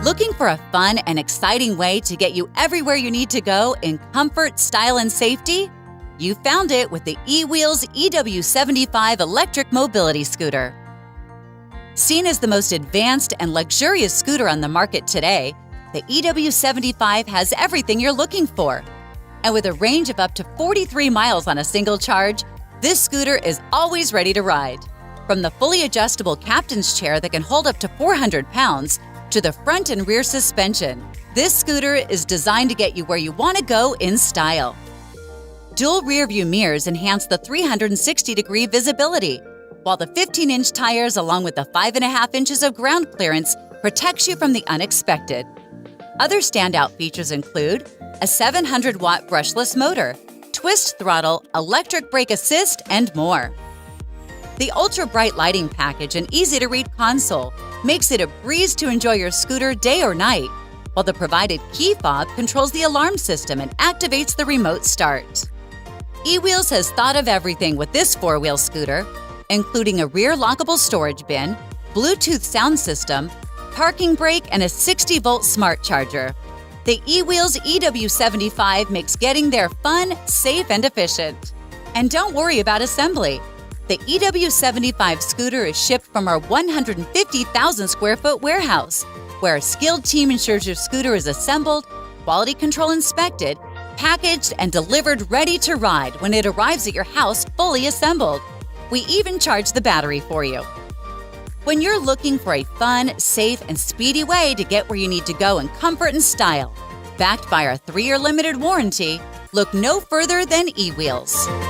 Looking for a fun and exciting way to get you everywhere you need to go in comfort, style, and safety? You found it with the EWheels EW-75 electric mobility scooter. Seen as the most advanced and luxurious scooter on the market today, the EW-75 has everything you're looking for. And with a range of up to 43 miles on a single charge, this scooter is always ready to ride. From the fully adjustable captain's chair that can hold up to 400 pounds to the front and rear suspension, this scooter is designed to get you where you want to go in style. Dual rear-view mirrors enhance the 360-degree visibility, while the 15-inch tires along with the 5.5 inches of ground clearance protects you from the unexpected. Other standout features include a 700-watt brushless motor, twist throttle, electric brake assist, and more. The ultra-bright lighting package and easy-to-read console makes it a breeze to enjoy your scooter day or night, while the provided key fob controls the alarm system and activates the remote start. EWheels has thought of everything with this four-wheel scooter, including a rear lockable storage bin, Bluetooth sound system, parking brake, and a 60-volt smart charger. The EWheels EW-75 makes getting there fun, safe, and efficient. And don't worry about assembly. The EW-75 scooter is shipped from our 150,000 square foot warehouse, where a skilled team ensures your scooter is assembled, quality control inspected, packaged, and delivered ready to ride when it arrives at your house fully assembled. We even charge the battery for you. When you're looking for a fun, safe, and speedy way to get where you need to go in comfort and style, backed by our 3-year limited warranty, look no further than EWheels.